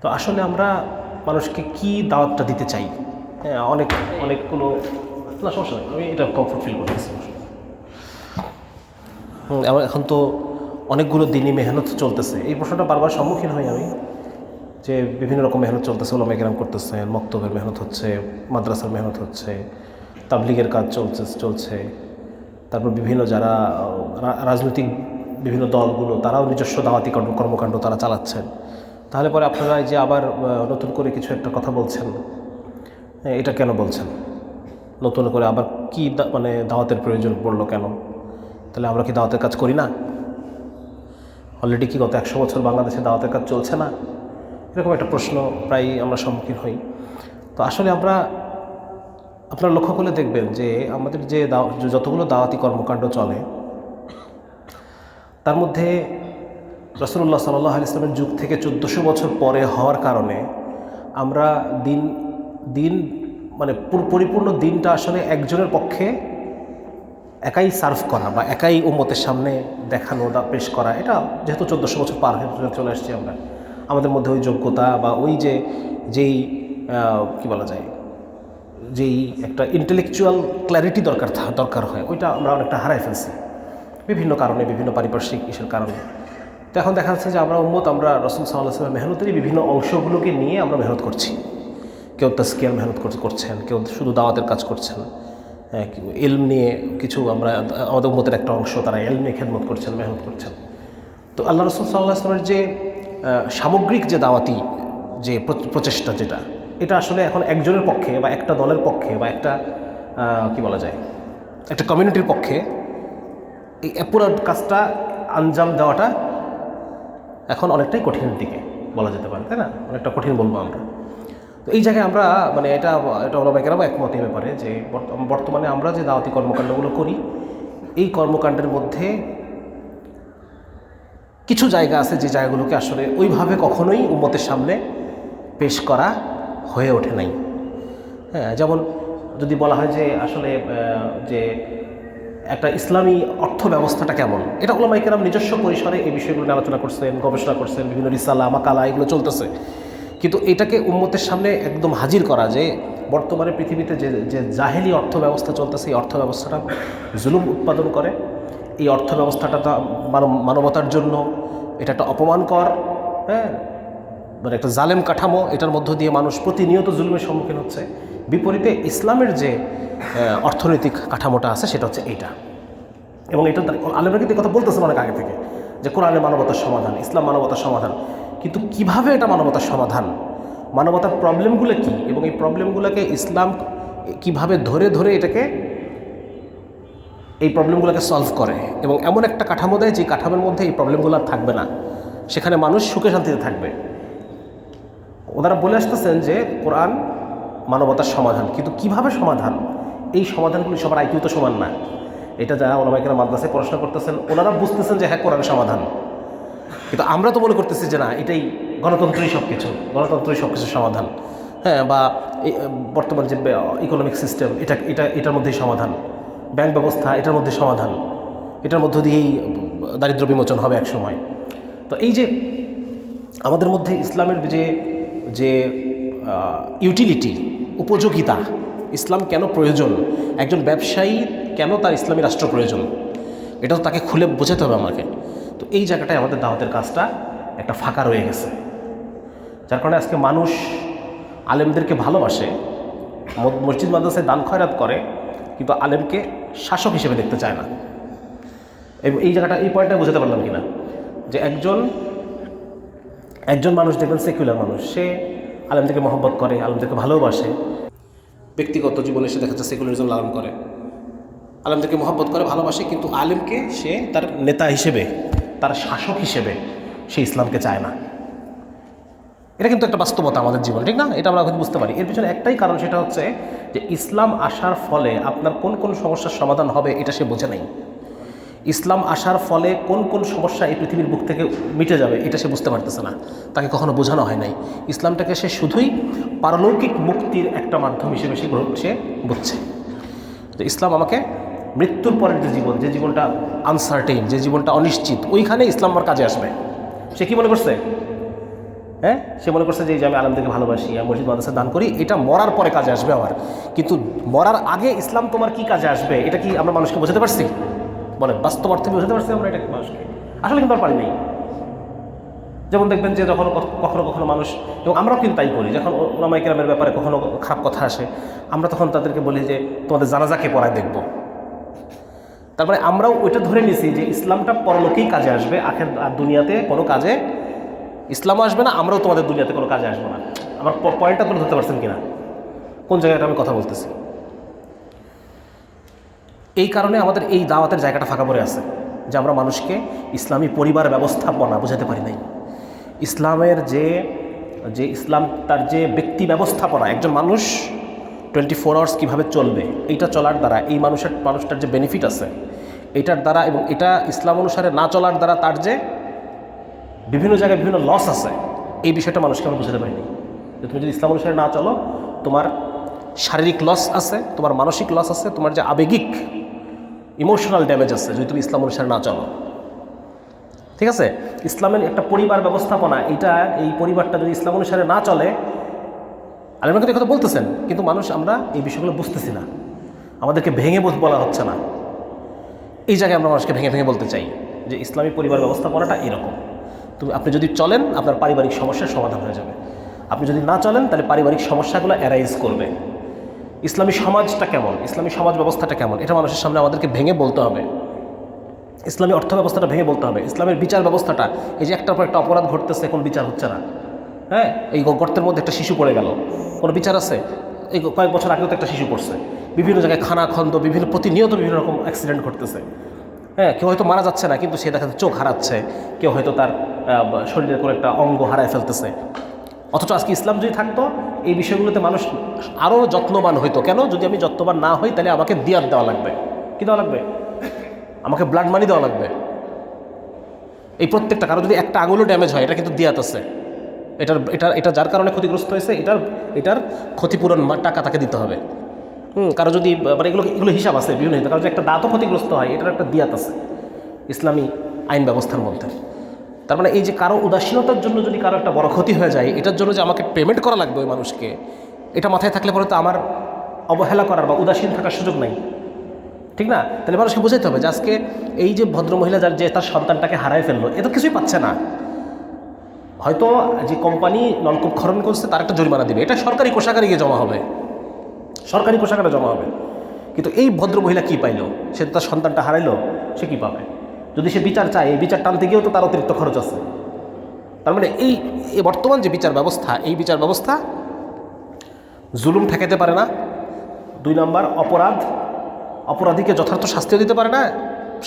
তো আসলে আমরা মানুষকে কি দাওয়াতটা দিতে চাই? হ্যাঁ, অনেকগুলো না, সমস্যা নেই, আমি এটা কমফোর্ট ফিল করতেছি। আমার এখন তো অনেকগুলো দিনই মেহনত চলতেছে, এই প্রশ্নটা বারবার সম্মুখীন হই আমি, যে বিভিন্ন রকম মেহনত চলতেছে, ওলামায়ে কেরাম করতেছেন, মক্তবের মেহনত হচ্ছে, মাদ্রাসার মেহনত হচ্ছে, তাবলিগের কাজ চলছে। তারপর বিভিন্ন যারা রাজনৈতিক বিভিন্ন দলগুলো, তারাও নিজস্ব দাওয়াতি কর্মকাণ্ড তারা চালাচ্ছেন। তাহলে পরে আপনারা এই যে আবার নতুন করে কিছু একটা কথা বলছেন, এটা কেন বলছেন? নতুন করে আবার কি মানে দাওয়াতের প্রয়োজন পড়লো কেন? তাহলে আমরা কি দাওয়াতের কাজ করি না? অলরেডি কি গত 100 বছর বাংলাদেশে দাওয়াতের কাজ চলছে না? এরকম একটা প্রশ্ন প্রায় আমরা সম্মুখীন হই। তো আসলে আপনারা লক্ষ্য করলে দেখবেন যে আমাদের যে যতগুলো দাওয়াতি কর্মকাণ্ড চলে, তার মধ্যে রাসূলুল্লাহ সাল্লাল্লাহু আলাইহি ওয়াসাল্লামের যুগ থেকে 1400 বছর পরে হওয়ার কারণে আমরা দিন মানে পরিপূর্ণ দিনটা আসলে একজনের পক্ষে একাই সার্ভ করা বা একাই উম্মতের সামনে দেখানো বা পেশ করা, এটা যেহেতু 1400 বছর পার হয়ে চলে আসছি আমরা, আমাদের মধ্যে ওই যোগ্যতা বা ওই যেই কি বলা যায়, যেই একটা ইন্টেলেকচুয়াল ক্ল্যারিটি দরকার হয়, ওইটা আমরা অনেকটা হারাই ফেলছি বিভিন্ন কারণে, বিভিন্ন পারিপার্শ্বিক ইসের কারণে। তো এখন দেখা যাচ্ছে যে আমরা আমরা রাসূল সাল্লাল্লাহু আলাইহি ওয়াসাল্লামের মেহনতেরই বিভিন্ন অংশগুলোকে নিয়ে আমরা মেহনত করছি। কেউ তাজকিয়ার মেহনত করছেন, কেউ শুধু দাওয়াতের কাজ করছেন, ইলম নিয়ে কিছু আমাদের উম্মতের একটা অংশ তারা ইলম নিয়ে খেদমত করছেন, মেহনত করছেন। তো আল্লাহ রাসূল সাল্লাল্লাহু আলাইহি ওয়াসাল্লামের যে সামগ্রিক যে দাওয়াতি যে প্রচেষ্টা, এটা আসলে এখন একজনের পক্ষে বা একটা দলের পক্ষে বা একটা কি বলা যায়, একটা কমিউনিটির পক্ষে এই পুরো কাজটা আঞ্জাম দেওয়াটা এখন অনেকটাই কঠিনের দিকে বলা যেতে পারে, তাই না? অনেকটা কঠিন বলবো আমরা। তো এই জায়গায় আমরা মানে এটা ওলামায়ে কেরাম একমত এই ব্যাপারে যে বর্তমানে আমরা যে দাওয়াতি কর্মকাণ্ডগুলো করি, এই কর্মকাণ্ডের মধ্যে কিছু জায়গা আছে যে জায়গাগুলোকে আসলে ওইভাবে কখনোই উম্মতের সামনে পেশ করা হয়ে ওঠে নাই। হ্যাঁ, যেমন যদি বলা হয় যে আসলে যে একটা ইসলামী অর্থ ব্যবস্থাটা কেমন, এটা ওলামায়ে কেরাম নিজস্ব পরিসরে এই বিষয়গুলো নিয়ে আলোচনা করছেন, গবেষণা করছেন, বিভিন্ন রিসালা মাকালা এগুলো চলতেছে। কিন্তু এটাকে উম্মতের সামনে একদম হাজির করা যে বর্তমানে পৃথিবীতে যে জাহেলি অর্থ ব্যবস্থা চলতেছে, এই অর্থ ব্যবস্থাটা জুলুম উৎপাদন করে, এই অর্থ ব্যবস্থাটা মানবতার জন্য এটা একটা অপমানকর, হ্যাঁ, মানে একটা জালেম কাঠামো, এটার মধ্য দিয়ে মানুষ প্রতিনিয়ত জুলুমের সম্মুখীন হচ্ছে। বিপরীতে ইসলামের যে অর্থনৈতিক কাঠামোটা আছে সেটা হচ্ছে এইটা। এবং এটা আলেমরা কিন্তু কথা বলতেছেন অনেক আগে থেকে যে কোরআনে মানবতার সমাধান, ইসলাম মানবতার সমাধান। কিন্তু কিভাবে এটা মানবতার সমাধান, মানবতার প্রবলেমগুলো কি, এবং এই প্রবলেমগুলোকে ইসলাম কিভাবে ধরে এটাকে এই প্রবলেমগুলোকে সলভ করে এবং এমন একটা কাঠামো দেয় যে কাঠামোর মধ্যে এই প্রবলেমগুলো আর থাকবে না, সেখানে মানুষ সুখে শান্তিতে থাকবে। ওনারা বলে আসতেছেন যে কোরআন মানবতার সমাধান, কিন্তু কিভাবে সমাধান, এই সমাধানগুলি সবার আইকিউ তো সমান না। এটা যারা ওলামায়ে কেরাম মাদ্রাসায় পড়াশোনা করতেছেন ওনারা বুঝতেছেন যে হ্যাঁ কোরআন সমাধান, কিন্তু আমরা তো মনে করতেছি যে না, এটাই গণতন্ত্রই সব কিছু সমাধান। হ্যাঁ, বা বর্তমান যে ইকোনমিক সিস্টেম এটার মধ্যেই সমাধান, ব্যাংক ব্যবস্থা এটার মধ্যে সমাধান, এটার মধ্য দিয়েই দারিদ্র বিমোচন হবে এক সময়। তো এই যে আমাদের মধ্যে ইসলামের যে ইউটিলিটি, উপযোগিতা, ইসলাম কেন প্রয়োজন, একজন ব্যবসায়ী কেন তার ইসলামী রাষ্ট্র প্রয়োজন, এটা তো তাকে খুলে বোঝাতে হবে আমাকে। তো এই জায়গাটায় আমাদের দাওয়াতের কাজটা একটা ফাঁকা রয়ে গেছে, যার কারণে আজকে মানুষ আলেমদেরকে ভালোবাসে, মসজিদ মাদ্রাসায় দান খয়রাত করে, কিন্তু আলেমকে শাসক হিসেবে দেখতে চায় না। এবং এই জায়গাটা, এই পয়েন্টটা বোঝাতে পারলাম কিনা, যে একজন মানুষ দেখবেন সেকুলার মানুষ, সে আলেমদেরকে মহব্বত করে, আলেমদেরকে ভালোবাসে, ব্যক্তিগত জীবনে সে দেখা যাচ্ছে সেকুলারিজম লালন করে, আলেমদেরকে মহব্বত করে, ভালোবাসে, কিন্তু আলেমকে সে তার নেতা হিসেবে, তার শাসক হিসেবে সে ইসলামকে চায় না। এটা কিন্তু একটা বাস্তবতা আমাদের জীবনে, ঠিক না? এটা আমরা এখন বুঝতে পারি। এর পিছনে একটাই কারণ, সেটা হচ্ছে যে ইসলাম আসার ফলে আপনার কোন কোন সমস্যার সমাধান হবে এটা সে বোঝে নাই। ইসলাম আসার ফলে কোন কোন সমস্যা এই পৃথিবীর বুক থেকে মিটে যাবে এটা সে বুঝতে পারতেছে না, তাকে কখনো বোঝানো হয় নাই। ইসলামটাকে সে শুধুই পারলৌকিক মুক্তির একটা মাধ্যম হিসেবে সে বুঝছে। তো ইসলাম আমাকে মৃত্যুর পরের যে জীবনটা আনসার্টেইন, যে জীবনটা অনিশ্চিত, ওইখানে ইসলাম আমার কাজে আসবে। সে কি মনে করছে? হ্যাঁ, সে মনে করছে যে এই যে আমি আলেমদেরকে ভালোবাসি, আমি মসজিদ মাদ্রাসা দান করি, এটা মরার পরে কাজে আসবে আমার। কিন্তু মরার আগে ইসলাম তোমার কি কাজে আসবে এটা কি আমরা মানুষকে বোঝাতে পারছি? বলেন, বাস্তব অর্থে বোঝাতে পারছি আমরা এটা মানুষকে? আসলে কিন্তু আর পারি নাই। যেমন দেখবেন যে যখন কখনো কখনো মানুষ, এবং আমরাও কিন্তু তাই করি, যখন ওলামায়ে কেরামের ব্যাপারে কখনো খারাপ কথা আসে, আমরা তখন তাদেরকে বলি যে তোমাদের জানাজাকে পড়ায় দেখবো। তারপরে আমরাও ওইটা ধরে নিছি যে ইসলামটা পরলোকেই কাজে আসবে, আখের আর দুনিয়াতে কোনো কাজে ইসলামও আসবে না, আমরাও তোমাদের দুনিয়াতে কোনো কাজে আসবো না। আমার পয়েন্টটা তুলে ধরতে পারছেন কিনা, কোন জায়গাটা আমি কথা বলতেছি? এই কারণে আমাদের এই দাওয়াতের জায়গাটা ফাঁকা পড়ে আছে, যে আমরা মানুষকে ইসলামী পরিবার ব্যবস্থাপনা বোঝাতে পারি নাই। ইসলামের যে ইসলাম তার যে ব্যক্তি ব্যবস্থাপনা, একজন মানুষ 24 আওয়ার্স কীভাবে চলবে, এইটা চলার দ্বারা এই মানুষটার যে বেনিফিট আছে এটার দ্বারা, এবং এটা ইসলাম অনুসারে না চলার দ্বারা তার যে বিভিন্ন জায়গায় বিভিন্ন লস আছে, এই বিষয়টা মানুষকে আমরা বোঝাতে পারিনি। যে তুমি যদি ইসলাম অনুসারে না চলো, তোমার শারীরিক লস আছে, তোমার মানসিক লস আছে, তোমার যে আবেগিক ইমোশনাল ড্যামেজ আছে যদি তুমি ইসলাম অনুসারে না চলো। ঠিক আছে, ইসলামের একটা পরিবার ব্যবস্থাপনা, এই পরিবারটা যদি ইসলাম অনুসারে না চলে, আলেমরা কিন্তু কথা বলতেছেন, কিন্তু মানুষ আমরা এই বিষয়গুলো বুঝতেছি না, আমাদেরকে ভেঙে বলা হচ্ছে না। এই জায়গায় আমরা মানুষকে ভেঙে ভেঙে বলতে চাই যে ইসলামী পরিবার ব্যবস্থাপনাটা এরকম। আপনি যদি চলেন, আপনার পারিবারিক সমস্যার সমাধান হয়ে যাবে। আপনি যদি না চলেন, তাহলে পারিবারিক সমস্যাগুলো অ্যারাইজ করবে। ইসলামী সমাজটা কেমন, ইসলামী সমাজ ব্যবস্থাটা কেমন, এটা মানুষের সামনে আমাদেরকে ভেঙে বলতে হবে। ইসলামী অর্থ ব্যবস্থাটা ভেঙে বলতে হবে। ইসলামের বিচার ব্যবস্থাটা, এই যে একটার পর একটা অপরাধ ঘটতেছে, কোনো বিচার হচ্ছে না। হ্যাঁ, এই গর্তের মধ্যে একটা শিশু পড়ে গেল, কোনো বিচার আছে? এই কয়েক বছর আগেও তো একটা শিশু পড়ছে। বিভিন্ন জায়গায় খানাখন্দ, প্রতিনিয়ত বিভিন্ন রকম অ্যাক্সিডেন্ট ঘটতেছে। হ্যাঁ, কেউ হয়তো মারা যাচ্ছে না, কিন্তু সে দেখা যাচ্ছে চোখ হারাচ্ছে, কেউ হয়তো তার শরীরের কোনো একটা অঙ্গ হারায় ফেলতেছে। অথচ আজকে ইসলাম যদি থাকতো, এই বিষয়গুলোতে মানুষ আরও যত্নবান হইতো। কেন? যদি আমি যত্নবান না হই, তাহলে আমাকে দিয়াত দেওয়া লাগবে। কী দেওয়া লাগবে? আমাকে ব্লাড মানি দেওয়া লাগবে। এই প্রত্যেকটা, কারো যদি একটা আঙুলও ড্যামেজ হয়, এটা কিন্তু দিয়াত আছে। এটা যার কারণে ক্ষতিগ্রস্ত হয়েছে, এটার ক্ষতিপূরণ টাকা তাকে দিতে হবে। কারো যদি মানে এগুলো হিসাব আছে বিভিন্ন, কারো যদি একটা দাঁতও ক্ষতিগ্রস্ত হয়, এটার একটা দিয়াত আছে ইসলামী আইন ব্যবস্থার মধ্যে। তার মানে এই যে কারো উদাসীনতার জন্য যদি কারো একটা বড় ক্ষতি হয়ে যায়, এটার জন্য যে আমাকে পেমেন্ট করা লাগবে ওই মানুষকে, এটা মাথায় থাকলে পরে তো আমার অবহেলা করার বা উদাসীন থাকার সুযোগ নাই, ঠিক না? তাহলে মানুষকে বোঝাতে হবে যে আজকে এই যে ভদ্রমহিলা যে তার সন্তানটাকে হারায় ফেললো, এ তো কিছুই পাচ্ছে না। হয়তো যে কোম্পানি নলকূপ খনন করছে তার একটা জরিমানা দিবে, এটা সরকারি কোষাগারে গিয়ে জমা হবে, সরকারি কোষাগারে জমা হবে। কিন্তু এই ভদ্রমহিলা কী পাইলো? সে তার সন্তানটা হারাইলো, সে কী পাবে? যদি সে বিচার চায়, এই বিচার টানতে গিয়েও তো তার অতিরিক্ত খরচ আছে। তার মানে এই বর্তমান যে বিচার ব্যবস্থা, এই বিচার ব্যবস্থা জুলুম ঠেকাতে পারে না। 2 নম্বর, অপরাধীকে যথার্থ শাস্তিও দিতে পারে না,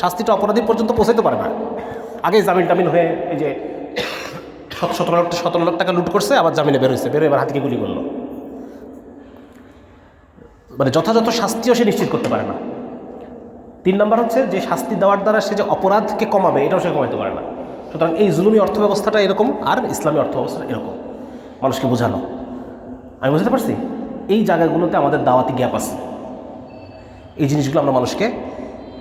শাস্তিটা অপরাধী পর্যন্ত পৌঁছাতে পারে না। আগে জামিন হয়ে এই যে 17 লাখ টাকা লুট করছে, আবার জামিনে বের হয়েছে, এবার হাতিকে গুলি করলো। মানে যথাযথ শাস্তিও সে নিশ্চিত করতে পারে না। 3 নম্বর হচ্ছে যে শাস্তি দেওয়ার দ্বারা সে যে অপরাধকে কমাবে, এটাও সে কমাইতে পারে না। সুতরাং এই জুলুমি অর্থ ব্যবস্থাটা এরকম, আর ইসলামী অর্থ ব্যবস্থা এরকম। মানুষকে বোঝানো, আমি বুঝতে পারছি এই জায়গাগুলোতে আমাদের দাওয়াতি গ্যাপ আছে। এই জিনিসগুলো আমরা মানুষকে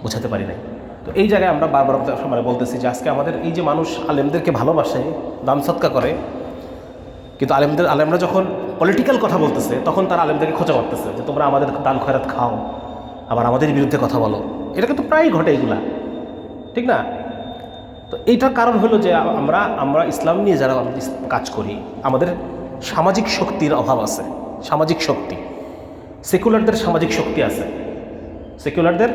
বোঝাতে পারি নাই। তো এই জায়গায় আমরা বারবার মানে বলতেছি যে আজকে আমাদের এই যে মানুষ আলেমদেরকে ভালোবাসে, দান সৎকা করে, কিন্তু আলেমরা যখন পলিটিক্যাল কথা বলতেছে, তখন তারা আলেমদেরকে খোঁচা মারতেছে যে তোমরা আমাদের দান খয়রাত খাও, আবার আমাদের বিরুদ্ধে কথা বলো। এটা কিন্তু প্রায়ই ঘটে এগুলা, ঠিক না? তো এইটার কারণ হলো যে আমরা ইসলাম নিয়ে যারা কাজ করি, আমাদের সামাজিক শক্তির অভাব আছে। সামাজিক শক্তি, সেকুলারদের সামাজিক শক্তি আছে। সেকুলারদের,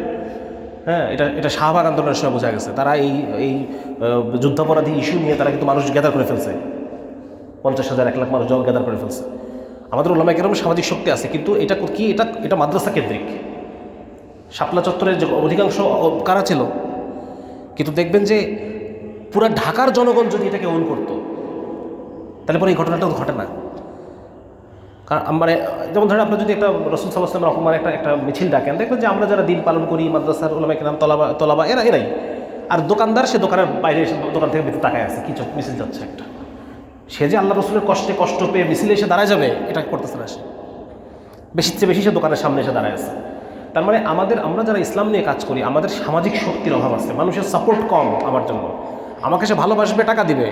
হ্যাঁ, এটা শাহবাগ আন্দোলনের সময় বোঝা গেছে। তারা এই যুদ্ধাপরাধী ইস্যু নিয়ে তারা কিন্তু মানুষ গ্যাদার করে ফেলছে, 50,000 1 লাখ মানুষ জল গ্যাদার করে ফেলছে। আমাদের ওলামায়ে কেরাম সামাজিক শক্তি আছে, কিন্তু এটা মাদ্রাসা কেন্দ্রিক। শাপলা চত্বরের যে অধিকাংশ কারা ছিল, কিন্তু দেখবেন যে পুরা ঢাকার জনগণ যদি এটাকে ওন করতো, তাহলে পরে এই ঘটনাটা ঘটে না। কারণ মানে যেমন ধরেন আপনি যদি একটা রাসূল সাল্লাল্লাহু আলাইহি ওয়াসাল্লামের রহমানের একটা মিছিল ডাকেন, দেখবেন যে আমরা যারা দিন পালন করি, মাদ্রাসার ওলামায়ে কেরাম, তলাবা এরাই। আর দোকানদার, সে দোকানের বাইরে এসে দোকান থেকে ভিতরে তাকায় আছে, কিছু মিছিল যাচ্ছে একটা। সে যে আল্লাহ রসুলের কষ্ট পেয়ে মিছিলে এসে দাঁড়ায় যাবে, এটা করতেছে না। সে বেশি সে দোকানের সামনে এসে দাঁড়ায় আছে। তার মানে আমরা যারা ইসলাম নিয়ে কাজ করি, আমাদের সামাজিক শক্তির অভাব আছে। মানুষের সাপোর্ট কম আমার জন্য। আমাকে সে ভালোবাসবে, টাকা দিবে,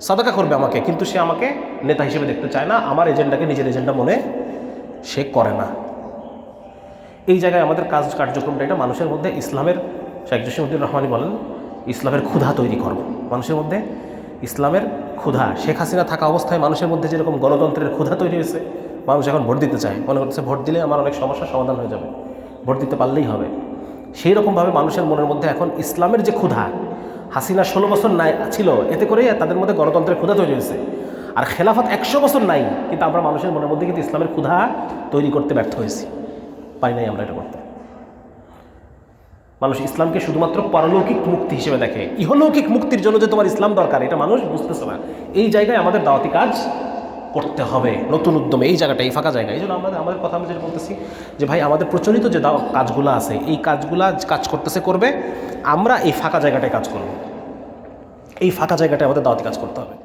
সাদাকা করবে আমাকে, কিন্তু সে আমাকে নেতা হিসেবে দেখতে চায় না, আমার এজেন্ডাকে নিজের এজেন্ডা মনে সে করে না। এই জায়গায় আমাদের কার্যক্রমটা এটা মানুষের মধ্যে ইসলামের, শেখ জসিমউদ্দিন রহমানী বলেন, ইসলামের ক্ষুধা তৈরি করব। মানুষের মধ্যে ইসলামের ক্ষুধা, শেখ হাসিনা থাকা অবস্থায় মানুষের মধ্যে যেরকম গণতন্ত্রের ক্ষুধা তৈরি হয়েছে, মানুষ এখন ভোট দিতে চায়, মনে করতেছে ভোট দিলে আমার অনেক সমস্যার সমাধান হয়ে যাবে, ভোট দিতে পারলেই হবে। সেই রকমভাবে মানুষের মনের মধ্যে এখন ইসলামের যে ক্ষুধা, হাসিনা 16 বছর নাই ছিল, এতে করে তাদের মধ্যে গণতন্ত্রের ক্ষুধা তৈরি হয়েছে। আর খেলাফত 100 বছর নাই, কিন্তু আমরা মানুষের মনের মধ্যে কিন্তু ইসলামের ক্ষুধা তৈরি করতে ব্যর্থ হয়েছি, পাই নাই আমরা এটা করতে। মানুষ ইসলামকে শুধুমাত্র পারলৌকিক মুক্তি হিসেবে দেখে, ইহলৌকিক মুক্তির জন্য যে তোমার ইসলাম দরকার এটা মানুষ বুঝতেছে না। এই জায়গায় আমাদের দাওয়াতি কাজ করতে হবে নতুন উদ্যমে, এই জায়গাটা, এই ফাঁকা জায়গা। এই জন্য আমাদের কথা আমি যেটা বলতেছি যে ভাই, আমাদের প্রচলিত যে কাজগুলো আছে, এই কাজগুলা কাজ করতেছে করবে, আমরা এই ফাঁকা জায়গাটায় কাজ করব, এই ফাঁকা জায়গাটায় আমাদের দাওয়াতি কাজ করতে হবে।